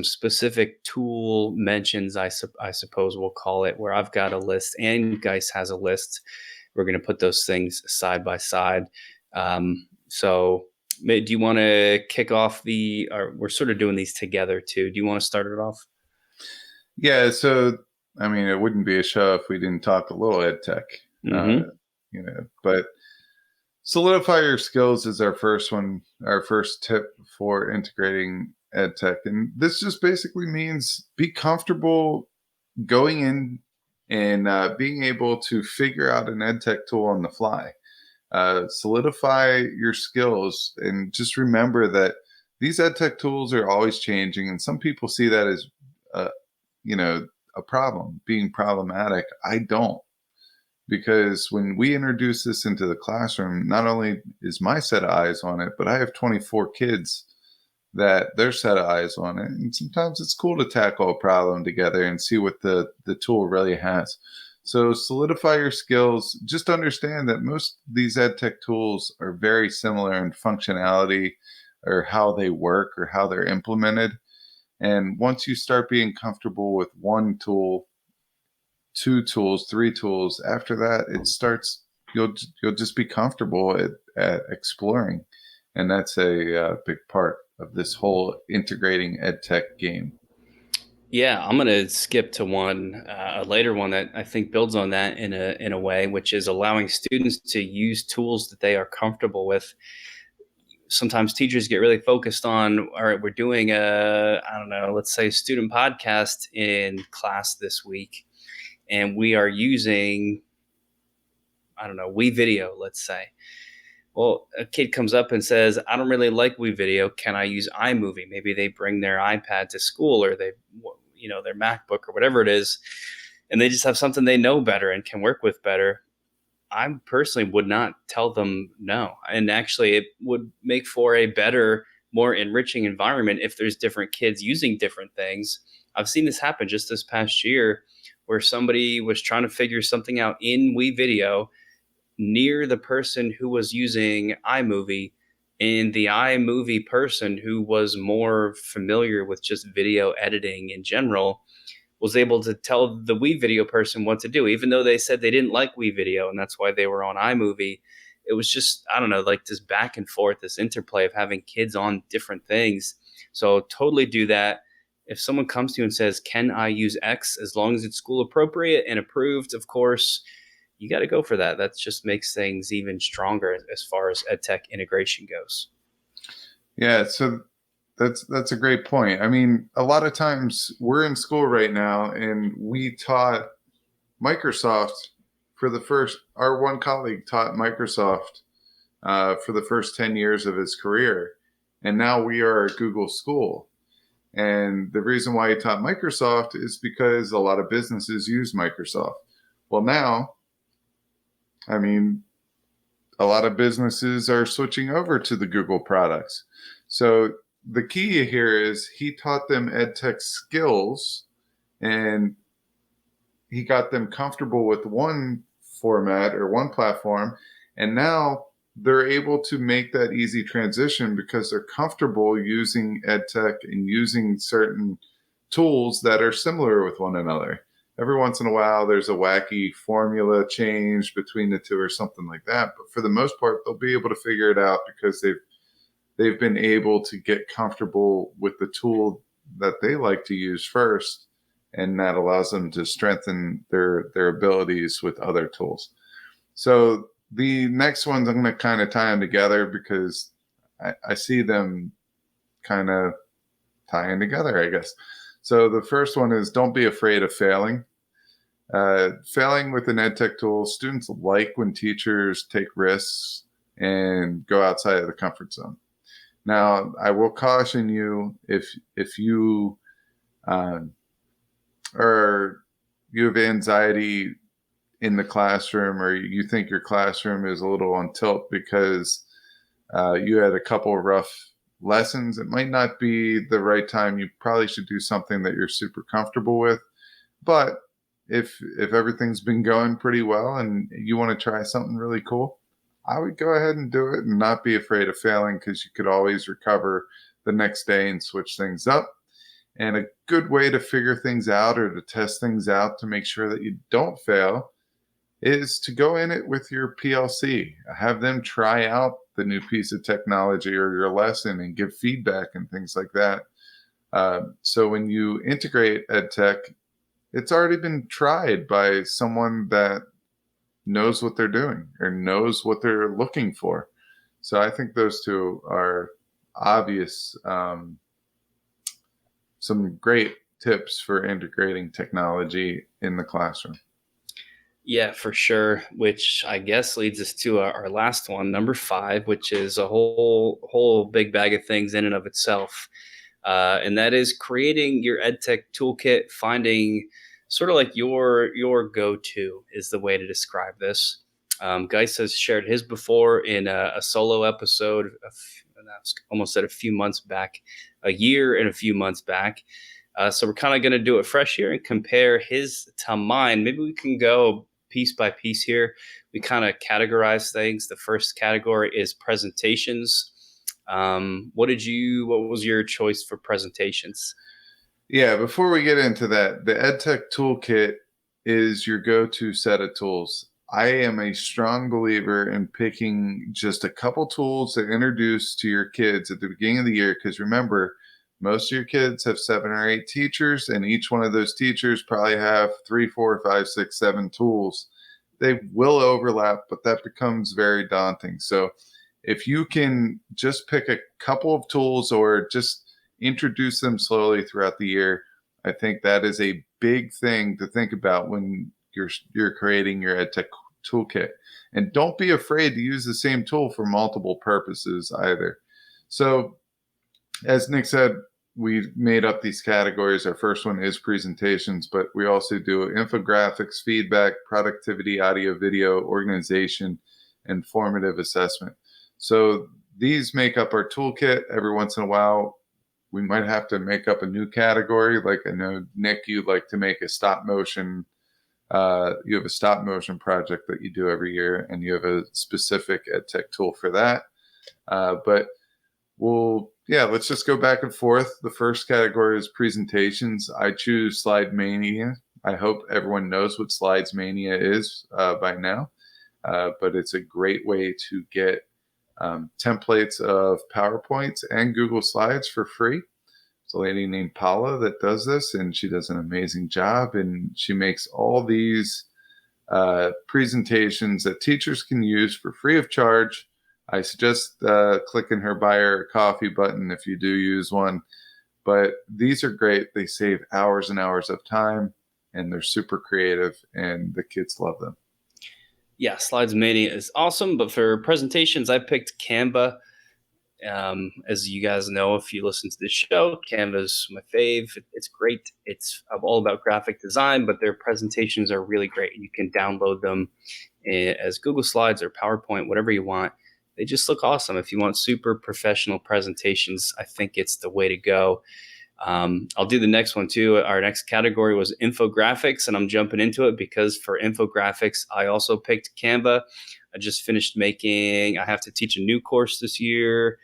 specific tool mentions, I suppose we'll call it, where I've got a list and Guise has a list. We're going to put those things side by side. So do you want to kick off or we're sort of doing these together too. Do you want to start it off? Yeah. So, I mean, it wouldn't be a show if we didn't talk a little EdTech, but solidify your skills is our first tip for integrating EdTech. And this just basically means be comfortable going in and being able to figure out an EdTech tool on the fly. Solidify your skills, and just remember that these EdTech tools are always changing. And some people see that as, a problem, being problematic. I don't. Because when we introduce this into the classroom, not only is my set of eyes on it, but I have 24 kids that their set of eyes on it. And sometimes it's cool to tackle a problem together and see what the tool really has. So solidify your skills. Just understand that most of these EdTech tools are very similar in functionality, or how they work, or how they're implemented. And once you start being comfortable with one tool, 2 tools, 3 tools, after that, you'll just be comfortable at exploring. And that's a big part of this whole integrating EdTech game. Yeah, I'm going to skip to a later one that I think builds on that in a way, which is allowing students to use tools that they are comfortable with. Sometimes teachers get really focused on, all right, we're doing let's say a student podcast in class this week, and we are using, WeVideo, let's say. Well, a kid comes up and says, I don't really like WeVideo. Can I use iMovie? Maybe they bring their iPad to school, or they, their MacBook or whatever it is, and they just have something they know better and can work with better, I personally would not tell them no. And actually, it would make for a better, more enriching environment if there's different kids using different things. I've seen this happen just this past year where somebody was trying to figure something out in WeVideo near the person who was using iMovie, and the iMovie person who was more familiar with just video editing in general was able to tell the WeVideo person what to do, even though they said they didn't like WeVideo and that's why they were on iMovie. It was just, I don't know, like this back and forth, this interplay of having kids on different things. So totally do that. If someone comes to you and says, can I use X, as long as it's school appropriate and approved, of course, you got to go for that. That just makes things even stronger as far as EdTech integration goes. Yeah, so that's a great point. I mean, a lot of times we're in school right now and we taught Microsoft our one colleague taught Microsoft for the first 10 years of his career. And now we are a Google school. And the reason why he taught Microsoft is because a lot of businesses use Microsoft. Well, now, I mean, a lot of businesses are switching over to the Google products. So the key here is he taught them EdTech skills and he got them comfortable with one format or one platform. And now they're able to make that easy transition because they're comfortable using EdTech and using certain tools that are similar with one another. Every once in a while, there's a wacky formula change between the two or something like that. But for the most part, they'll be able to figure it out because they've been able to get comfortable with the tool that they like to use first. And that allows them to strengthen their abilities with other tools. So the next ones, I'm going to kind of tie them together because I see them kind of tying together, I guess. So the first one is don't be afraid of failing. Failing with an EdTech tool, students like when teachers take risks and go outside of the comfort zone. Now, I will caution you if you you have anxiety in the classroom or you think your classroom is a little on tilt because you had a couple of rough lessons, it might not be the right time. You probably should do something that you're super comfortable with. But if everything's been going pretty well and you want to try something really cool, I would go ahead and do it and not be afraid of failing because you could always recover the next day and switch things up. And a good way to figure things out or to test things out to make sure that you don't fail is to go in it with your PLC. Have them try out the new piece of technology or your lesson and give feedback and things like that. So when you integrate EdTech, it's already been tried by someone that knows what they're doing or knows what they're looking for. So I think those two are obvious, some great tips for integrating technology in the classroom. Yeah, for sure. Which I guess leads us to our last one, number 5, which is a whole big bag of things in and of itself. And that is creating your EdTech toolkit, finding sort of like your go-to is the way to describe this. Guise has shared his before in a solo episode, almost at a few months back, a year and a few months back. So we're kind of going to do it fresh here and compare his to mine. Maybe we can go piece by piece here. We kind of categorize things. The first category is presentations. What was your choice for presentations? Yeah, before we get into that, the EdTech Toolkit is your go-to set of tools. I am a strong believer in picking just a couple tools to introduce to your kids at the beginning of the year, because remember, most of your kids have 7 or 8 teachers, and each one of those teachers probably have 3, 4, 5, 6, 7 tools. They will overlap, but that becomes very daunting. So if you can just pick a couple of tools or just introduce them slowly throughout the year, I think that is a big thing to think about when you're creating your EdTech toolkit. And don't be afraid to use the same tool for multiple purposes either. So as Nick said, we made up these categories. Our first one is presentations, but we also do infographics, feedback, productivity, audio, video, organization, and formative assessment. So these make up our toolkit. Every once in a while, we might have to make up a new category. Like I know, Nick, you'd like to make a stop motion. You have a stop motion project that you do every year, and you have a specific EdTech tool for that. But let's just go back and forth. The first category is presentations. I choose Slide Mania. I hope everyone knows what Slides Mania is by now, but it's a great way to get templates of PowerPoints and Google Slides for free. It's a lady named Paula that does this, and she does an amazing job, and she makes all these presentations that teachers can use for free of charge. I suggest clicking her buy her a coffee button if you do use one. But these are great. They save hours and hours of time, and they're super creative, and the kids love them. Yeah, Slides Mania is awesome. But for presentations, I picked Canva. As you guys know, if you listen to this show, Canva's my fave. It's great. I'm all about graphic design, but their presentations are really great. You can download them as Google Slides or PowerPoint, whatever you want. They just look awesome. If you want super professional presentations, I think it's the way to go. I'll do the next one too. Our next category was infographics, and I'm jumping into it because for infographics, I also picked Canva. I just finished I have to teach a new course this year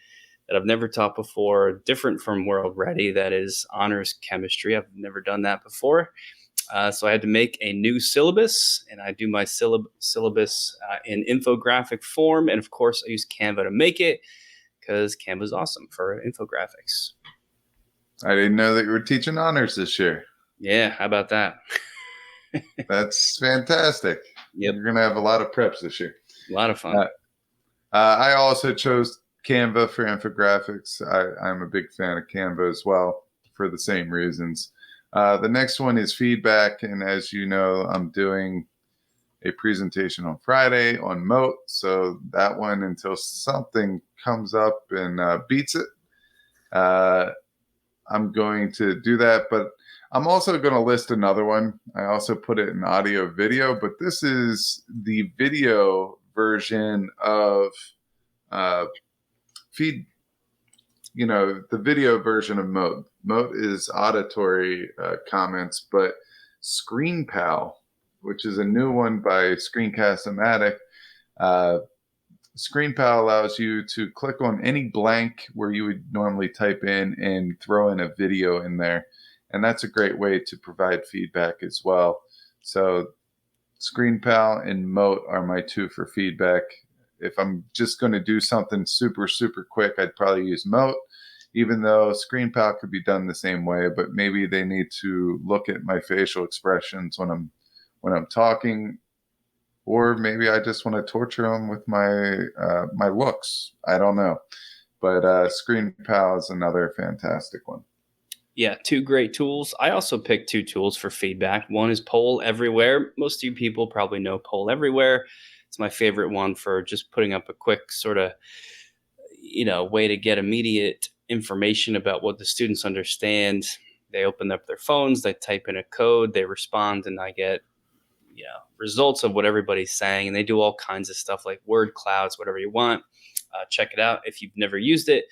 that I've never taught before, different from World Ready, that is honors chemistry. I've never done that before. So I had to make a new syllabus, and I do my syllabus in infographic form. And of course, I use Canva to make it because Canva is awesome for infographics. I didn't know that you were teaching honors this year. Yeah, how about that? That's fantastic. Yep. You're going to have a lot of preps this year. A lot of fun. I also chose Canva for infographics. I'm a big fan of Canva as well for the same reasons. The next one is feedback. And as you know, I'm doing a presentation on Friday on Moat. So that one, until something comes up and beats it, I'm going to do that. But I'm also going to list another one. I also put it in audio video, but this is the video version of the video version of Moat. Moat is auditory comments, but ScreenPal, which is a new one by Screencastify, ScreenPal allows you to click on any blank where you would normally type in and throw in a video in there. And that's a great way to provide feedback as well. So ScreenPal and Moat are my two for feedback. If I'm just going to do something super, super quick, I'd probably use Moat, even though ScreenPal could be done the same way, but maybe they need to look at my facial expressions when I'm talking, or maybe I just want to torture them with my looks. I don't know. But ScreenPal is another fantastic one. Yeah, two great tools. I also picked two tools for feedback. One is Poll Everywhere. Most of you people probably know Poll Everywhere. It's my favorite one for just putting up a quick sort of, way to get immediate information about what the students understand. They open up their phones, they type in a code, they respond, and I get results of what everybody's saying. And they do all kinds of stuff like word clouds, whatever you want. Check it out if you've never used it.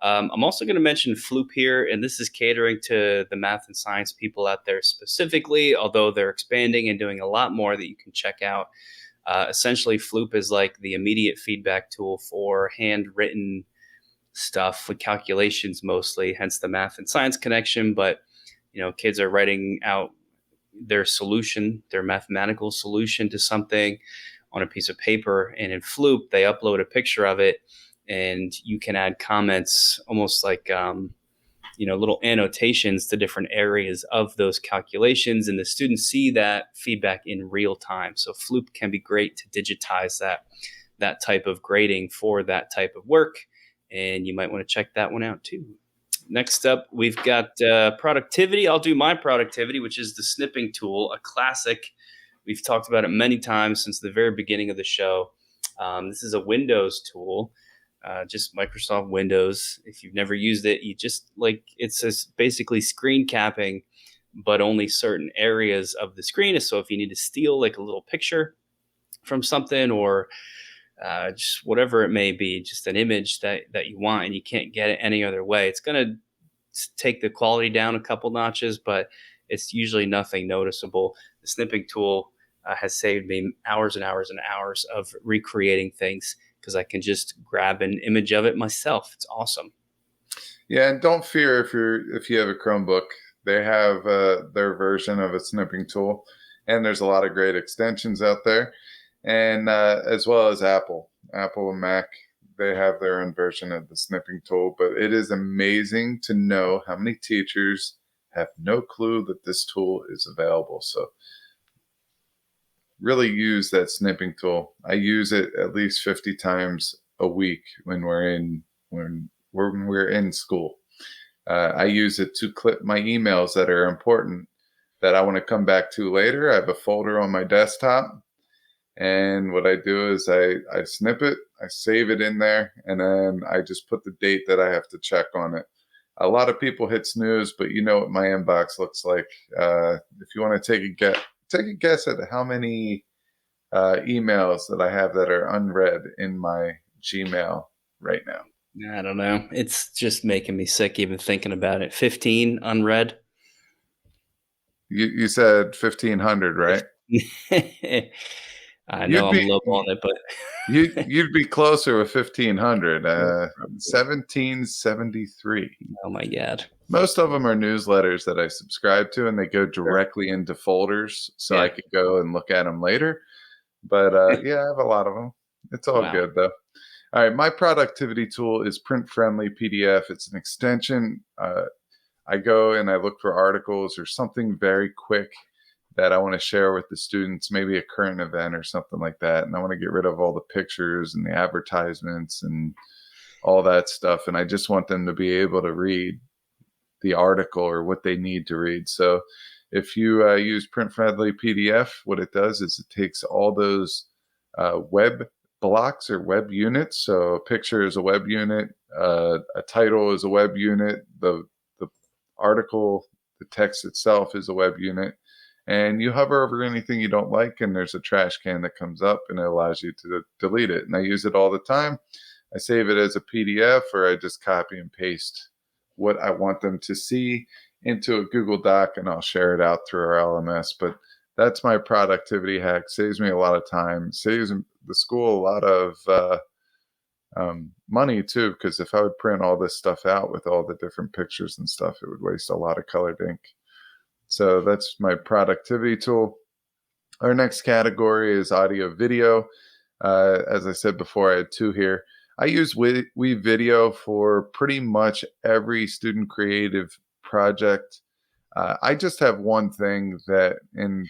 I'm also going to mention Floop here, and this is catering to the math and science people out there specifically, although they're expanding and doing a lot more that you can check out. Essentially, Floop is like the immediate feedback tool for handwritten stuff with calculations mostly, hence the math and science connection. But, kids are writing out their solution, their mathematical solution to something on a piece of paper. And in Floop, they upload a picture of it, and you can add comments almost like, little annotations to different areas of those calculations. And the students see that feedback in real time. So Floop can be great to digitize that type of grading for that type of work. And you might want to check that one out too. Next up, we've got productivity. I'll do my productivity, which is the snipping tool, a classic. We've talked about it many times since the very beginning of the show. This is a Windows tool. just Microsoft Windows. If you've never used it, you just it's basically screen capping, but only certain areas of the screen. So if you need to steal like a little picture from something, or just whatever it may be, just an image that you want and you can't get it any other way, it's going to take the quality down a couple notches, but it's usually nothing noticeable. The snipping tool has saved me hours and hours and hours of recreating things because I can just grab an image of it myself. It's awesome. Yeah, and don't fear if you have a Chromebook. They have their version of a snipping tool, and there's a lot of great extensions out there, and as well as Apple and Mac. They have their own version of the snipping tool, but it is amazing to know how many teachers have no clue that this tool is available. So really use that snipping tool. I use it at least 50 times a week when we're in school. I use it to clip my emails that are important that I want to come back to later. I have a folder on my desktop, and what I do is I snip it, I save it in there, and then I just put the date that I have to check on it. A lot of people hit snooze, but you know what my inbox looks like. If you want to take a guess at how many emails that I have that are unread in my Gmail right now. I don't know. It's just making me sick even thinking about it. 15 unread. You said 1,500, right? I know I'm low on it, but you'd be closer with 1,500. 1,773. Oh my God! Most of them are newsletters that I subscribe to, and they go directly into folders, so I could go and look at them later. But yeah, I have a lot of them. It's all good though. All right, my productivity tool is Print Friendly PDF. It's an extension. I go and I look for articles or something very quick that I want to share with the students, maybe a current event or something like that. And I want to get rid of all the pictures and the advertisements and all that stuff. And I just want them to be able to read the article or what they need to read. So if you use Print Friendly PDF, what it does is it takes all those web blocks or web units. So a picture is a web unit, a title is a web unit, the article, the text itself is a web unit. And you hover over anything you don't like, and there's a trash can that comes up, and it allows you to delete it. And I use it all the time. I save it as a PDF, or I just copy and paste what I want them to see into a Google Doc, and I'll share it out through our LMS. But that's my productivity hack. Saves me a lot of time. Saves the school a lot of money, too, because if I would print all this stuff out with all the different pictures and stuff, it would waste a lot of colored ink. So that's my productivity tool. Our next category is audio video. As I said before, I had two here. I use WeVideo for pretty much every student creative project. I just have one thing and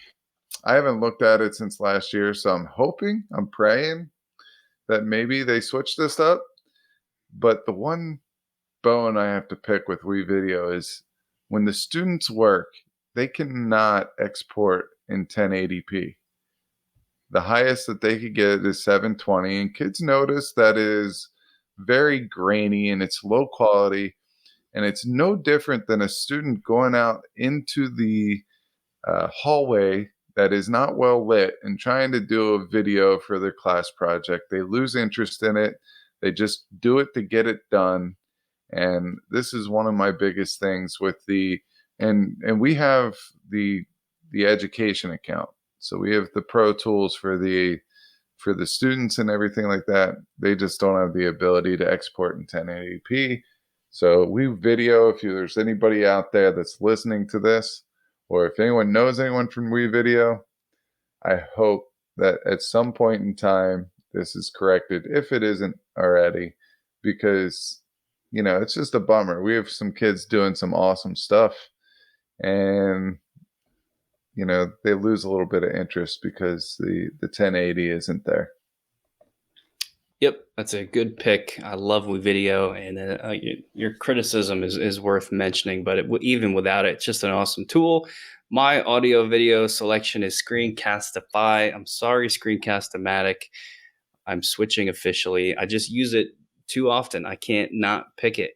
I haven't looked at it since last year, so I'm praying that maybe they switch this up. But the one bone I have to pick with WeVideo is when the students work, they cannot export in 1080p. The highest that they could get is 720, and kids notice that is very grainy and it's low quality, and it's no different than a student going out into the hallway that is not well lit and trying to do a video for their class project. They lose interest in it. They just do it to get it done. And this is one of my biggest things with and we have the education account. So we have the pro tools for the students and everything like that. They just don't have the ability to export in 1080p. So WeVideo, if there's anybody out there that's listening to this, or if anyone knows anyone from WeVideo, I hope that at some point in time this is corrected, if it isn't already, because it's just a bummer. We have some kids doing some awesome stuff, and they lose a little bit of interest because the 1080 isn't there. Yep, that's a good pick. I love WeVideo, and your criticism is worth mentioning, but even without it, it's just an awesome tool. My audio video selection is Screencastify. I'm sorry, Screencast-O-Matic. I'm switching officially. I just use it too often. I can't not pick it.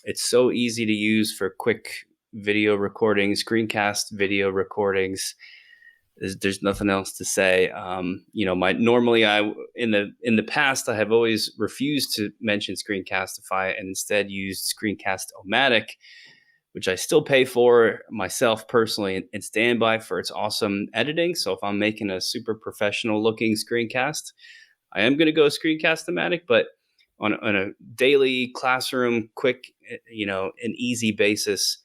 It's so easy to use for quick video recordings, screencast video recordings. There's nothing else to say. Normally in the past I have always refused to mention Screencastify and instead used Screencast-O-Matic, which I still pay for myself personally and stand by for its awesome editing. So if I'm making a super professional looking screencast, I am going to go Screencast-O-Matic, but on a daily classroom, quick, an easy basis,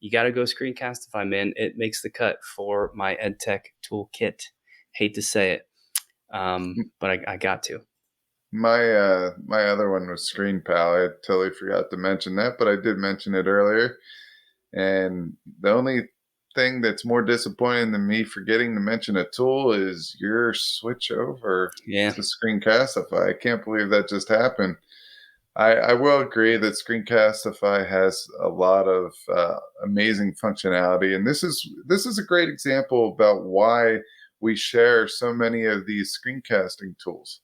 you got to go Screencastify, man. It makes the cut for my EdTech Toolkit. Hate to say it, but I got to. My other one was ScreenPal. I totally forgot to mention that, but I did mention it earlier. And the only thing that's more disappointing than me forgetting to mention a tool is your switch over to Screencastify. I can't believe that just happened. I will agree that Screencastify has a lot of amazing functionality, and this is a great example about why we share so many of these screencasting tools.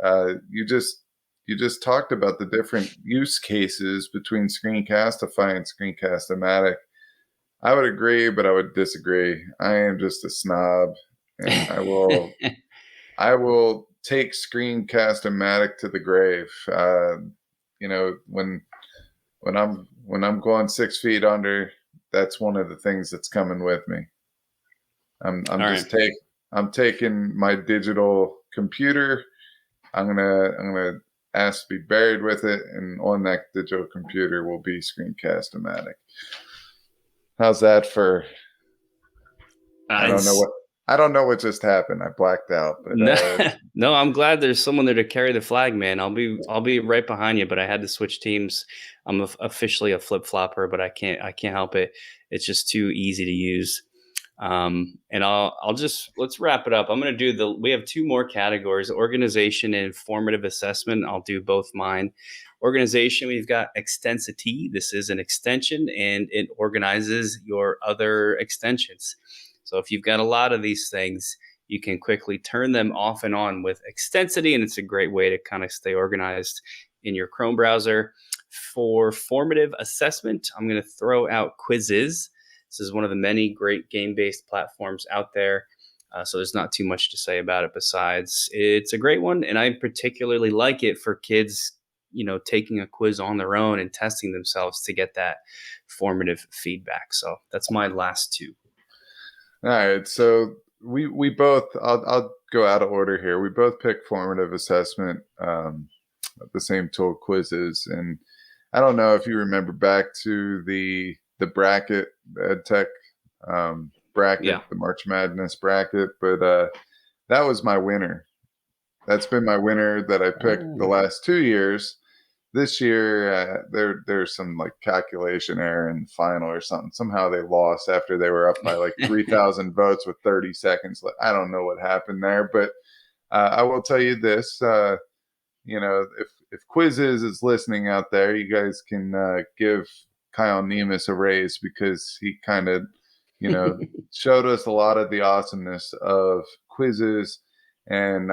You just talked about the different use cases between Screencastify and Screencast-O-Matic. I would agree, but I would disagree. I am just a snob, and I will take Screencast-O-Matic to the grave. When I'm going 6 feet under, that's one of the things that's coming with me. I'm taking my digital computer. I'm gonna ask to be buried with it, and on that digital computer will be Screencast-O-Matic. How's that for? I don't know what just happened. I blacked out. But no, I'm glad there's someone there to carry the flag, man. I'll be right behind you, but I had to switch teams. I'm officially a flip flopper, but I can't help it. It's just too easy to use. And let's wrap it up. I'm going to we have 2 more categories: organization and formative assessment. I'll do both mine. Organization, we've got Extensity. This is an extension and it organizes your other extensions. So if you've got a lot of these things, you can quickly turn them off and on with Extensity, and it's a great way to kind of stay organized in your Chrome browser. For formative assessment, I'm going to throw out Quizzes. This is one of the many great game-based platforms out there. So there's not too much to say about it besides it's a great one, and I particularly like it for kids, taking a quiz on their own and testing themselves to get that formative feedback. So that's my last 2. All right, so we both, I'll go out of order here. We both picked formative assessment, the same tool, Quizzes, and I don't know if you remember back to the bracket, the EdTech bracket, the March Madness bracket, but that was my winner. That's been my winner that I picked the last 2 years. This year, there's some like calculation error in the final or something. Somehow they lost after they were up by like 3,000 votes with 30 seconds left. I don't know what happened there, but I will tell you this. If Quizzes is listening out there, you guys can give Kyle Nemus a raise, because he kind of, showed us a lot of the awesomeness of Quizzes, and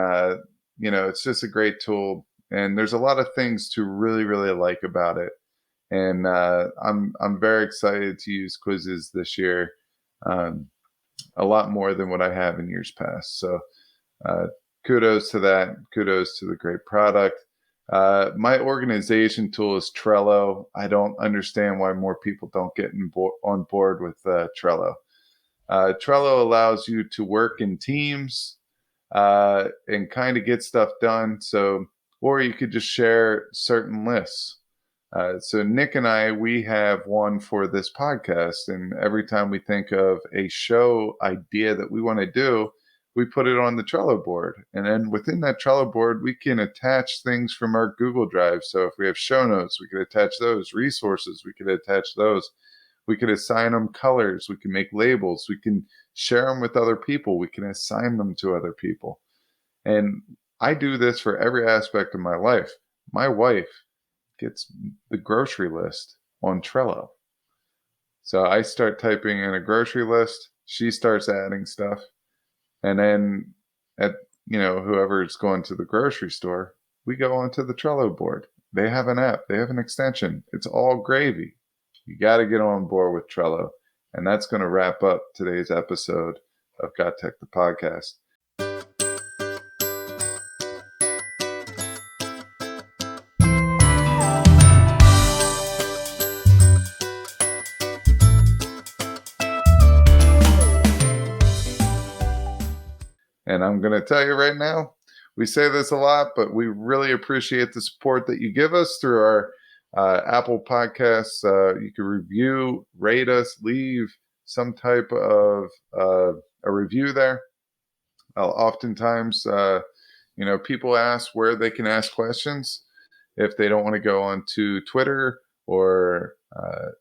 it's just a great tool. And there's a lot of things to really, really like about it. And I'm very excited to use Quizzes this year, a lot more than what I have in years past. So kudos to that. Kudos to the great product. My organization tool is Trello. I don't understand why more people don't get on board with Trello. Trello allows you to work in teams and kind of get stuff done. Or you could just share certain lists. So Nick and I, we have one for this podcast, and every time we think of a show idea that we want to do, we put it on the Trello board. And then within that Trello board, we can attach things from our Google Drive. So if we have show notes, we could attach those. Resources, we could attach those. We could assign them colors. We can make labels. We can share them with other people. We can assign them to other people. And I do this for every aspect of my life. My wife gets the grocery list on Trello. So I start typing in a grocery list. She starts adding stuff. And then whoever's going to the grocery store, we go onto the Trello board. They have an app. They have an extension. It's all gravy. You got to get on board with Trello. And that's going to wrap up today's episode of GotTech the Podcast. And I'm going to tell you right now, we say this a lot, but we really appreciate the support that you give us through our Apple Podcasts. You can review, rate us, leave some type of a review there. Oftentimes, people ask where they can ask questions if they don't want to go onto Twitter or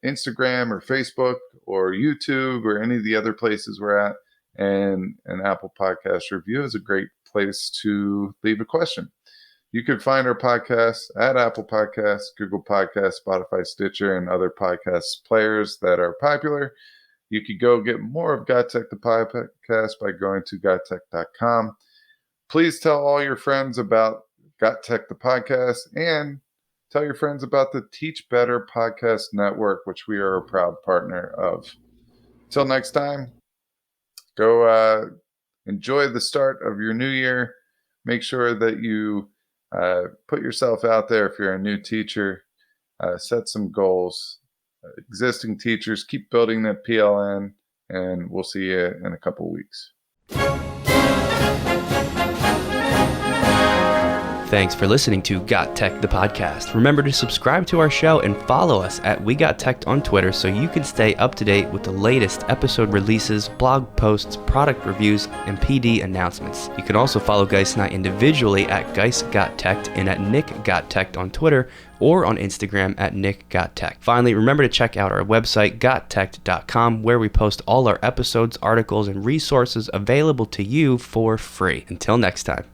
Instagram or Facebook or YouTube or any of the other places we're at. And an Apple Podcast review is a great place to leave a question. You can find our podcasts at Apple Podcasts, Google Podcasts, Spotify, Stitcher, and other podcast players that are popular. You could go get more of GotTech the Podcast by going to GotTech.com. Please tell all your friends about GotTech the Podcast and tell your friends about the Teach Better Podcast Network, which we are a proud partner of. Till next time, go enjoy the start of your new year. Make sure that you put yourself out there if you're a new teacher. Set some goals. Existing teachers, keep building that PLN, and we'll see you in a couple of weeks. Thanks for listening to GotTech the Podcast. Remember to subscribe to our show and follow us at We Got Tech on Twitter so you can stay up to date with the latest episode releases, blog posts, product reviews, and PD announcements. You can also follow Guise and I individually at Guise Got Tech and at Nick Got Tech on Twitter or on Instagram at Nick Got Tech. Finally, remember to check out our website, GotTechED.com, where we post all our episodes, articles, and resources available to you for free. Until next time.